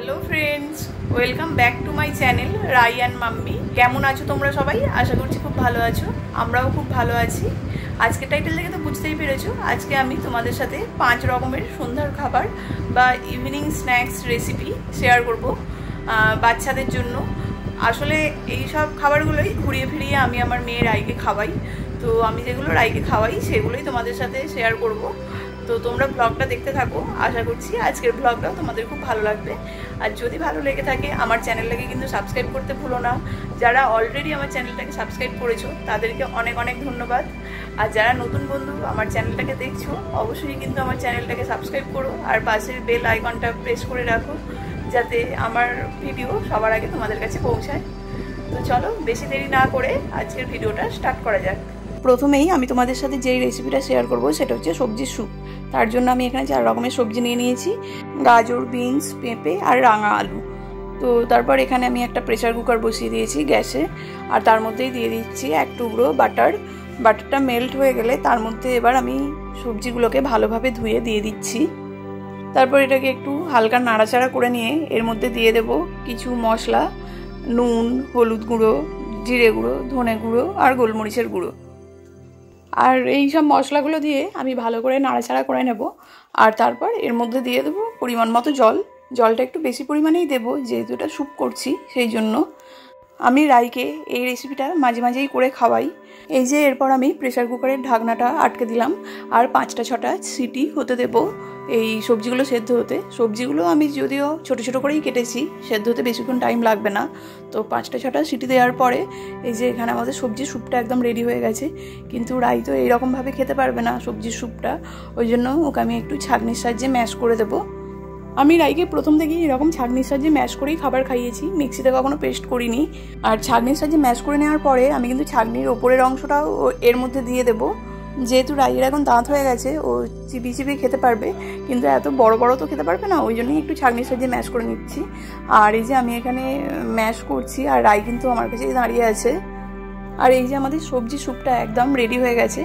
Hello friends welcome back to my channel Rai and mummy. केमन आछो तोमरा सबाई? आशा करछि खूब भालो आछो, आमराओ खूब भालो आछि। आज के टाइटेल देखे तो बुझतेई पेरेछो आज के आमी तोमादेर साथे 5 रकमेर सन्ध्यार खाबार बा इवनिंग स्नैक्स रेसिपि शेयर करब बाच्चादेर जोन्नो। आसले एई सब खाबारगुलोई घुरिए फिरिए आमी आमार मेये राईके खावाई। तो आमी जेगुलो राईके खावाई सेगुलोई तोमादेर साथे शेयर करब। तो तोमरा ब्लगटा देखते थाको, आशा करछि आजकेर ब्लगटाও তোমাদের খুব ভালো লাগবে। আর যদি ভালো লেগে থাকে আমার চ্যানেলটাকে কিন্তু সাবস্ক্রাইব করতে ভুলো না। যারা অলরেডি আমার চ্যানেলটাকে সাবস্ক্রাইব করেছো তাদেরকে অনেক অনেক ধন্যবাদ। আর যারা নতুন বন্ধু আমার চ্যানেলটাকে দেখছো অবশ্যই কিন্তু আমার চ্যানেলটাকে সাবস্ক্রাইব করো আর পাশের বেল আইকনটা প্রেস করে রাখো যাতে আমার ভিডিও সবার আগে তোমাদের কাছে পৌঁছায়। তো চলো বেশি দেরি না করে আজকের ভিডিওটা স্টার্ট করা যাক। প্রথমেই আমি তোমাদের সাথে যেই রেসিপিটা শেয়ার করব সেটা হচ্ছে সবজির স্যুপ। তার জন্য আমি এখানে 4 রকমের সবজি নিয়ে নিয়েছি, গাজর, বিনস, পেঁপে আর রাঙা আলু। তো তারপর এখানে আমি একটা প্রেসার কুকার বসিয়ে দিয়েছি গ্যাসে, আর তার মধ্যেই দিয়ে দিচ্ছি 1 টুকরো বাটার। বাটারটা মেল্ট হয়ে গেলে তার মধ্যে এবার আমি সবজিগুলোকে ভালোভাবে ধুয়ে দিয়ে দিচ্ছি। তারপর এটাকে একটু হালকা নাড়াচাড়া করে নিয়ে এর মধ্যে দিয়ে দেব কিছু মশলা, নুন, হলুদ গুঁড়ো, জিরে গুঁড়ো, ধনে গুঁড়ো আর গোলমরিচের গুঁড়ো। আর এই সব মশলাগুলো দিয়ে আমি ভালো করে নাড়াচাড়া করে নেব। আর তারপর এর মধ্যে দিয়ে দেবো পরিমাণ মতো জল। জলটা একটু বেশি পরিমাণেই দেবো যেহেতু এটা স্যুপ করছি সেই জন্য। আমি রাইকে এই রেসিপিটা মাঝে মাঝেই করে খাওয়াই। এই যে এরপর আমি প্রেসার কুকারের ঢাকনাটা আটকে দিলাম আর 5টা-6টা সিটি হতে দেবো এই সবজিগুলো সেদ্ধ হতে। সবজিগুলো আমি যদিও ছোটো ছোটো করেই কেটেছি, সেদ্ধ হতে বেশিক্ষণ টাইম লাগবে না। তো 5টা-6টা সিটি দেওয়ার পরে এই যে এখানে আমাদের সবজির স্যুপটা একদম রেডি হয়ে গেছে। কিন্তু রাই তো এইরকমভাবে খেতে পারবে না সবজির স্যুপটা, ওই জন্য ওকে আমি একটু ছাঁকনির সাহায্যে ম্যাশ করে দেবো। আমি রাইকে প্রথম থেকেই এরকম ছাঁকনির সাহায্যে ম্যাশ করেই খাবার খাইয়েছি, মিক্সিতে কখনো পেস্ট করিনি। আর ছাঁকনির সাহায্যে ম্যাশ করে নেওয়ার পরে আমি কিন্তু ছাঁকনির ওপরের অংশটাও এর মধ্যে দিয়ে দেবো। যেহেতু রাইয়ের এখন দাঁত হয়ে গেছে ও চিবি চিবি খেতে পারবে, কিন্তু এত বড় বড় তো খেতে পারবে না, ওই জন্যই একটু ছাঁকনির সাহায্যে ম্যাশ করে নিচ্ছি। আর এই যে আমি এখানে ম্যাশ করছি আর রাই কিন্তু আমার কাছেই দাঁড়িয়ে আছে। আর এই যে আমাদের সবজি স্যুপটা একদম রেডি হয়ে গেছে।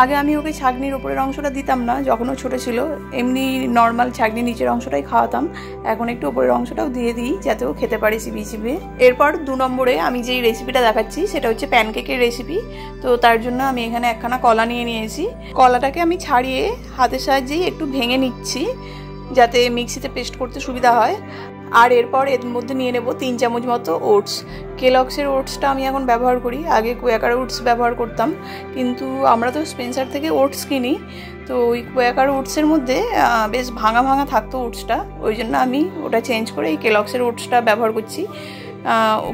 আগে আমি ওকে ছাঁকনির ওপরের অংশটা দিতাম না, যখন ও ছোটো ছিল এমনি নর্মাল ছাঁকনির নিচের অংশটাই খাওয়াতাম। এখন একটু ওপরের অংশটাও দিয়ে দিই যাতে ও খেতে পারে চিবিয়ে চিবিয়ে। এরপর 2 নম্বরে আমি যেই রেসিপিটা দেখাচ্ছি সেটা হচ্ছে প্যানকেকের রেসিপি। তো তার জন্য আমি এখানে একখানা কলা নিয়ে নিয়েছি। কলাটাকে আমি ছাড়িয়ে হাতের সাহায্যেই একটু ভেঙে নিচ্ছি যাতে মিক্সিতে পেস্ট করতে সুবিধা হয়। আর এরপর এর মধ্যে নিয়ে নেব 3 চামচ মতো ওটস। কেলগসের ওটসটা আমি এখন ব্যবহার করি, আগে কোয়াকার ওটস ব্যবহার করতাম, কিন্তু আমরা তো স্পেন্সার থেকে ওটস কিনি। তো ওই কোয়াকার ওটসের মধ্যে বেশ ভাঙা ভাঙা থাকতো ওটসটা, ওই জন্য আমি ওটা চেঞ্জ করে এই কেলগসের ওটসটা ব্যবহার করছি।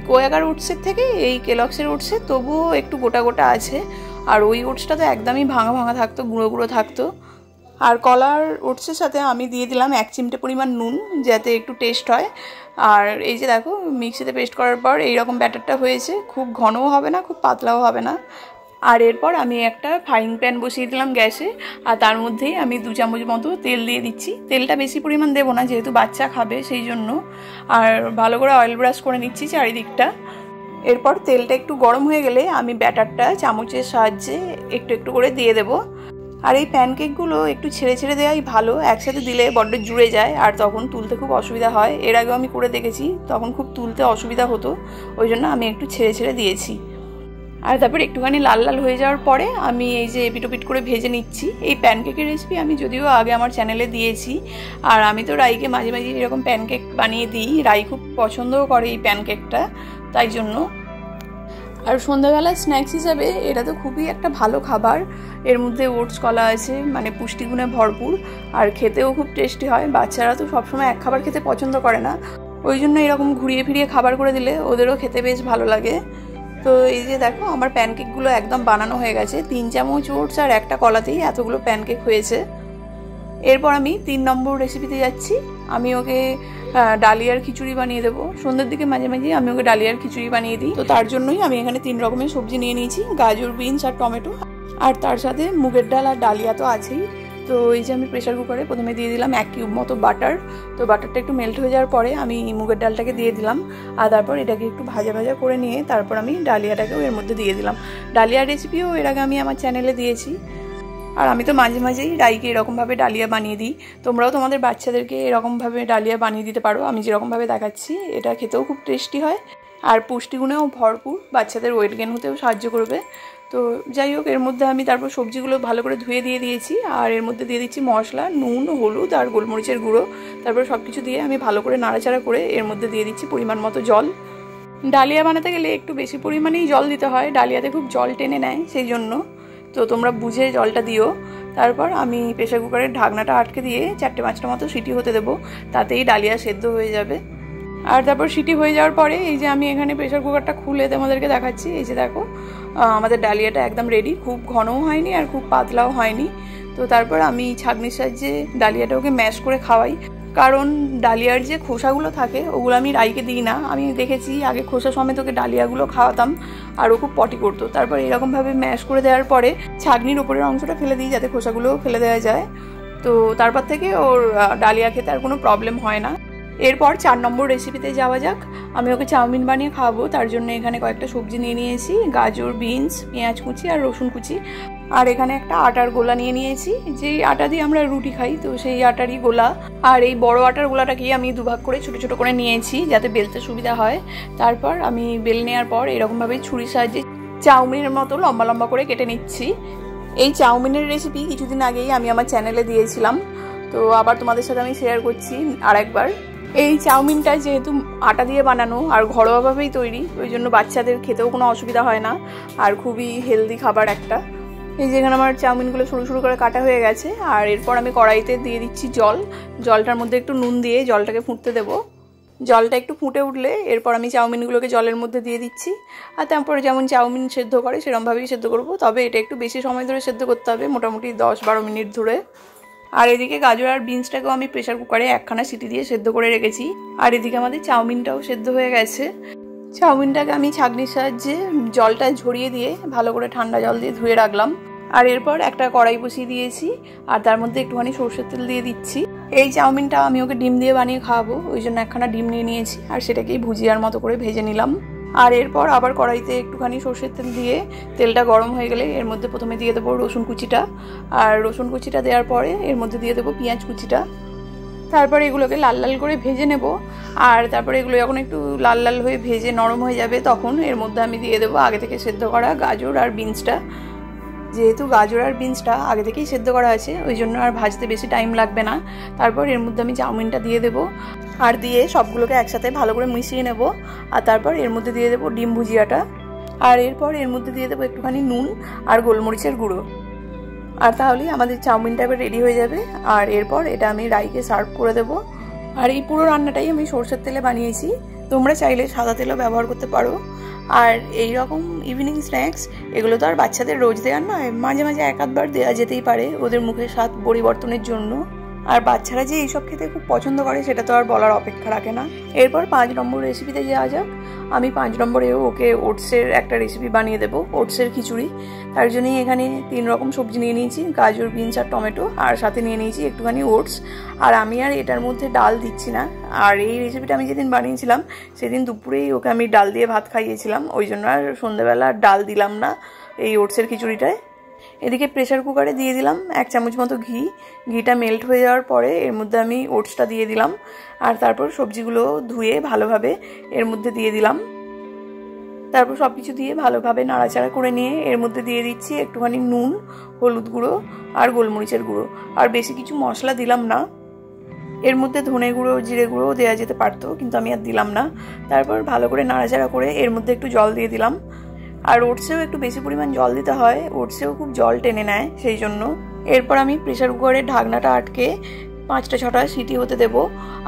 কোয়াকার ওটসের থেকে এই কেলগসের ওটসে তবুও একটু গোটা গোটা আছে, আর ওই ওটসটা তো একদমই ভাঙা ভাঙা থাকতো, গুঁড়ো গুঁড়ো থাকতো। আর কলার ওটসের সাথে আমি দিয়ে দিলাম 1 চিমটে পরিমাণ নুন যাতে একটু টেস্ট হয়। আর এই যে দেখো মিক্সিতে পেস্ট করার পর এইরকম ব্যাটারটা হয়েছে, খুব ঘনও হবে না খুব পাতলাও হবে না। আর এরপর আমি একটা ফ্রাইং প্যান বসিয়ে দিলাম গ্যাসে, আর তার মধ্যেই আমি 2 চামচ মতো তেল দিয়ে দিচ্ছি। তেলটা বেশি পরিমাণ দেবো না যেহেতু বাচ্চা খাবে সেই জন্য। আর ভালো করে অয়েল ব্রাশ করে নিচ্ছি চারিদিকটা। এরপর তেলটা একটু গরম হয়ে গেলে আমি ব্যাটারটা চামচের সাহায্যে একটু একটু করে দিয়ে দেবো। আর এই প্যানকেকগুলো একটু ছেড়ে ছেড়ে দেওয়াই ভালো, একসাথে দিলে বড্ড জুড়ে যায় আর তখন তুলতে খুব অসুবিধা হয়। এর আগেও আমি করে দেখেছি, তখন খুব তুলতে অসুবিধা হতো, ওই জন্য আমি একটু ছেড়ে ছেড়ে দিয়েছি। আর তারপর একটুখানি লাল লাল হয়ে যাওয়ার পরে আমি এই যে এপিটোপিট করে ভেজে নিচ্ছি। এই প্যানকেকের রেসিপি আমি যদিও আগে আমার চ্যানেলে দিয়েছি, আর আমি তো রাইকে মাঝে মাঝে এরকম প্যানকেক বানিয়ে দিই, রাই খুব পছন্দও করে এই প্যানকেকটা, তাই জন্য। আর সন্ধ্যাবেলার স্ন্যাক্স হিসাবে এটা তো খুবই একটা ভালো খাবার। এর মধ্যে ওটস কলা আছে, মানে পুষ্টিগুণে ভরপুর, আর খেতেও খুব টেস্টি হয়। বাচ্চারা তো সবসময় এক খাবার খেতে পছন্দ করে না, ওই জন্য এরকম ঘুরিয়ে ফিরিয়ে খাবার করে দিলে ওদেরও খেতে বেশ ভালো লাগে। তো এই যে দেখো আমার প্যানকেকগুলো একদম বানানো হয়ে গেছে। 3 চামচ ওটস আর একটা কলাতেই এতগুলো প্যানকেক হয়েছে। এরপর আমি 3 নম্বর রেসিপিতে যাচ্ছি। আমি ওকে ডালিয়ার খিচুড়ি বানিয়ে দেবো। সন্ধ্যের দিকে মাঝে মাঝে আমি ওকে ডালিয়ার খিচুড়ি বানিয়ে দিই। তো তার জন্যই আমি এখানে 3 রকমের সবজি নিয়ে নিয়েছি, গাজর, বিনস আর টমেটো, আর তার সাথে মুগের ডাল আর ডালিয়া তো আছেই। তো এই যে আমি প্রেসার কুকারে প্রথমে দিয়ে দিলাম 1 কিউব মতো বাটার। তো বাটারটা একটু মেল্ট হয়ে যাওয়ার পরে আমি মুগের ডালটাকে দিয়ে দিলাম, আর তারপর এটাকে একটু ভাজা ভাজা করে নিয়ে তারপর আমি ডালিয়াটাকেও এর মধ্যে দিয়ে দিলাম। ডালিয়ার রেসিপিও এর আগে আমি আমার চ্যানেলে দিয়েছি। আর আমি তো মাঝে মাঝেই রাইকে এরকমভাবে ডালিয়া বানিয়ে দিই। তোমরাও তোমাদের বাচ্চাদেরকে এরকমভাবে ডালিয়া বানিয়ে দিতে পারো, আমি যেরকমভাবে দেখাচ্ছি। এটা খেতেও খুব টেস্টি হয় আর পুষ্টিগুণেও ভরপুর, বাচ্চাদের ওয়েট গেইন হতেও সাহায্য করবে। তো যাই হোক, এর মধ্যে আমি তারপর সবজিগুলো ভালো করে ধুয়ে দিয়ে দিয়েছি। আর এর মধ্যে দিয়ে দিচ্ছি মশলা, নুন, হলুদ আর গোলমরিচের গুঁড়ো। তারপর সব কিছু দিয়ে আমি ভালো করে নাড়াচাড়া করে এর মধ্যে দিয়ে দিচ্ছি পরিমাণ মতো জল। ডালিয়া বানাতে গেলে একটু বেশি পরিমাণেই জল দিতে হয়, ডালিয়াতে খুব জল টেনে নেয়, সেই জন্য তো তোমরা বুঝে জলটা দিও। তারপর আমি প্রেসার কুকারের ঢাকনাটা আটকে দিয়ে 4-5টা মতো সিটি হতে দেবো, তাতেই ডালিয়া সেদ্ধ হয়ে যাবে। আর তারপর সিটি হয়ে যাওয়ার পরে এই যে আমি এখানে প্রেসার কুকারটা খুলে তোমাদেরকে দেখাচ্ছি। এই যে দেখো, আমাদের ডালিয়াটা একদম রেডি, খুব ঘনও হয়নি আর খুব পাতলাও হয়নি। তো তারপর আমি ছাঁকনির সাহায্যে ডালিয়াটাকে ম্যাশ করে খাওয়াই, কারণ ডালিয়ার যে খোসাগুলো থাকে ওগুলো আমি রাইকে দিই না। আমি দেখেছি আগে খোসা সমেত ওকে ডালিয়াগুলো খাওয়াতাম আর ও খুব পটি করতো। তারপর এরকমভাবে ম্যাশ করে দেওয়ার পরে ছাঁকনির ওপরের অংশটা ফেলে দিই যাতে খোসাগুলোও ফেলে দেওয়া যায়। তো তারপর থেকে ওর ডালিয়া খেতে আর কোনো প্রবলেম হয় না। এরপর 4 নম্বর রেসিপিতে যাওয়া যাক। আমি ওকে চাউমিন বানিয়ে খাওয়াবো, তার জন্য এখানে কয়েকটা সবজি নিয়ে নিয়েছি, গাজর, বিনস, পেঁয়াজ কুচি আর রসুন কুচি। আর এখানে একটা আটার গোলা নিয়ে নিয়েছি, যেই আটা দিয়ে আমরা রুটি খাই, তো সেই আটারই গোলা। আর এই বড় আটার গোলাটাকে আমি দুভাগ করে ছোট ছোট করে নিয়েছি যাতে বেলতে সুবিধা হয়। তারপর আমি বেল নেওয়ার পর এরকমভাবে ছুরির সাহায্যে চাউমিনের মতো লম্বা লম্বা করে কেটে নিচ্ছি। এই চাউমিনের রেসিপি কিছুদিন আগেই আমি আমার চ্যানেলে দিয়েছিলাম, তো আবার তোমাদের সাথে আমি শেয়ার করছি আরেকবার। এই চাউমিনটা যেহেতু আটা দিয়ে বানানো আর ঘরোয়াভাবেই তৈরি, ওই জন্য বাচ্চাদের খেতেও কোনো অসুবিধা হয় না আর খুবই হেলদি খাবার একটা। এই যেখানে আমার চাউমিনগুলো সরু সরু করে কাটা হয়ে গেছে। আর এরপর আমি কড়াইতে দিয়ে দিচ্ছি জল, জলটার মধ্যে একটু নুন দিয়ে জলটাকে ফুটতে দেবো। জলটা একটু ফুটে উঠলে এরপর আমি চাউমিনগুলোকে জলের মধ্যে দিয়ে দিচ্ছি। আর তারপরে যেমন চাউমিন সেদ্ধ করে সেরকমভাবেই সেদ্ধ করবো, তবে এটা একটু বেশি সময় ধরে সেদ্ধ করতে হবে, মোটামুটি 10-12 মিনিট ধরে। আর এদিকে গাজর আর বিনসটাকেও আমি প্রেসার কুকারে একখানা সিটি দিয়ে সেদ্ধ করে রেখেছি। আর এদিকে আমাদের চাউমিনটাও সেদ্ধ হয়ে গেছে। চাউমিনটাকে আমি ছাঁকনির সাহায্যে জলটা ঝরিয়ে দিয়ে ভালো করে ঠান্ডা জল দিয়ে ধুয়ে রাখলাম। আর এরপর একটা কড়াই বসিয়ে দিয়েছি আর তার মধ্যে একটুখানি সরষের তেল দিয়ে দিচ্ছি। এই চাউমিনটা আমি ওকে ডিম দিয়ে বানিয়ে খাওয়াবো, ওই জন্য একখানা ডিম নিয়ে নিয়েছি আর সেটাকেই ভুজিয়ার মতো করে ভেজে নিলাম। আর এরপর আবার কড়াইতে একটুখানি সরষের তেল দিয়ে তেলটা গরম হয়ে গেলে এর মধ্যে প্রথমে দিয়ে দেবো রসুন কুচিটা। আর রসুন কুচিটা দেওয়ার পরে এর মধ্যে দিয়ে দেবো পেঁয়াজ কুচিটা। তারপরে এগুলোকে লাল লাল করে ভেজে নেব। আর তারপরে এগুলো যখন একটু লাল লাল হয়ে ভেজে নরম হয়ে যাবে তখন এর মধ্যে আমি দিয়ে দেবো আগে থেকে সেদ্ধ করা গাজর আর বিনসটা। যেহেতু গাজর আর বিনসটা আগে থেকেই সেদ্ধ করা আছে ওই জন্য আর ভাজতে বেশি টাইম লাগবে না। তারপর এর মধ্যে আমি চাউমিনটা দিয়ে দেবো আর দিয়ে সবগুলোকে একসাথে ভালো করে মিশিয়ে নেব। আর তারপর এর মধ্যে দিয়ে দেবো ডিম ভুজিয়াটা। আর এরপর এর মধ্যে দিয়ে দেবো একটুখানি নুন আর গোলমরিচের গুঁড়ো। আর তাহলেই আমাদের চাউমিনটা এবার রেডি হয়ে যাবে। আর এরপর এটা আমি রাইকে সার্ভ করে দেবো। আর এই পুরো রান্নাটাই আমি সরষের তেলে বানিয়েছি, তোমরা চাইলে সাদা তেলও ব্যবহার করতে পারো। আর এই রকম ইভিনিং স্ন্যাক্স এগুলো তো আর বাচ্চাদের রোজ দেওয়ার নয়, মাঝে মাঝে এক আধবার দেওয়া যেতেই পারে ওদের মুখের স্বাদ পরিবর্তনের জন্য। আর বাচ্চারা যে এইসব খেতে খুব পছন্দ করে সেটা তো আর বলার অপেক্ষা রাখে না। এরপর 5 নম্বর রেসিপিতে যাওয়া যাক। আমি 5 নম্বরেও ওকে ওটসের একটা রেসিপি বানিয়ে দেবো, ওটসের খিচুড়ি। তার জন্যই এখানে 3 রকম সবজি নিয়ে নিয়েছি, গাজর, বিনস আর টমেটো, আর সাথে নিয়ে নিয়েছি একটুখানি ওটস। আর আমি আর এটার মধ্যে ডাল দিচ্ছি না। আর এই রেসিপিটা আমি যেদিন বানিয়েছিলাম সেদিন দুপুরেই ওকে আমি ডাল দিয়ে ভাত খাইয়েছিলাম, ওই জন্য আর সন্ধ্যাবেলা ডাল দিলাম না এই ওটসের খিচুড়িটায়। এদিকে প্রেসার কুকারে দিয়ে দিলাম 1 চামচ মতো ঘি। ঘিটা মেল্ট হয়ে যাওয়ার পরে এর মধ্যে আমি ওটসটা দিয়ে দিলাম। আর তারপর সবজিগুলো ধুয়ে ভালোভাবে এর মধ্যে দিয়ে দিলাম। তারপর সব কিছু দিয়ে ভালোভাবে নাড়াচাড়া করে নিয়ে এর মধ্যে দিয়ে দিচ্ছি একটুখানি নুন, হলুদ গুঁড়ো আর গোলমরিচের গুঁড়ো। আর বেশি কিছু মশলা দিলাম না। এর মধ্যে ধনে গুঁড়ো, জিরে গুঁড়োও দেওয়া যেতে পারতো, কিন্তু আমি আর দিলাম না। তারপর ভালো করে নাড়াচাড়া করে এর মধ্যে একটু জল দিয়ে দিলাম। আর ওটসেও একটু বেশি পরিমাণ জল দিতে হয়, ওটসেও খুব জল টেনে নেয়, সেই জন্য। এরপর আমি প্রেসার কুকারের ঢাকনাটা আটকে 5-6টা সিটি হতে দেব।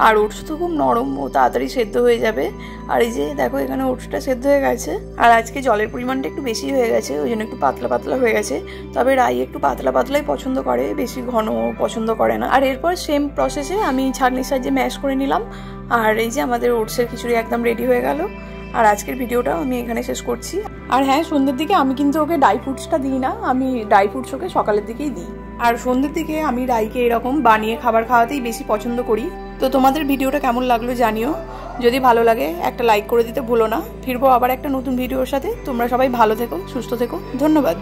আর ওটস তো খুব নরম, ও তাড়াতাড়ি সেদ্ধ হয়ে যাবে। আর এই যে দেখো এখানে ওটসটা সেদ্ধ হয়ে গেছে। আর আজকে জলের পরিমাণটা একটু বেশি হয়ে গেছে, ওই জন্য একটু পাতলা পাতলা হয়ে গেছে। তবে রাই একটু পাতলা পাতলাই পছন্দ করে, বেশি ঘন পছন্দ করে না। আর এরপর সেম প্রসেসে আমি ছাঁকনির সাহায্যে ম্যাশ করে নিলাম। আর এই যে আমাদের ওটসের খিচুড়ি একদম রেডি হয়ে গেল। আর আজকের ভিডিওটাও আমি এখানে শেষ করছি। আর হ্যাঁ, সন্ধ্যের দিকে আমি কিন্তু ওকে ড্রাই ফ্রুটসটা দিই না, আমি ড্রাই ফ্রুটস ওকে সকালের দিকেই দিই। আর সন্ধ্যের দিকে আমি রাইকে এরকম বানিয়ে খাবার খাওয়াতেই বেশি পছন্দ করি। তো তোমাদের ভিডিওটা কেমন লাগলো জানিও, যদি ভালো লাগে একটা লাইক করে দিতে ভুলো না। ফিরবো আবার একটা নতুন ভিডিওর সাথে। তোমরা সবাই ভালো থেকো, সুস্থ থেকো, ধন্যবাদ।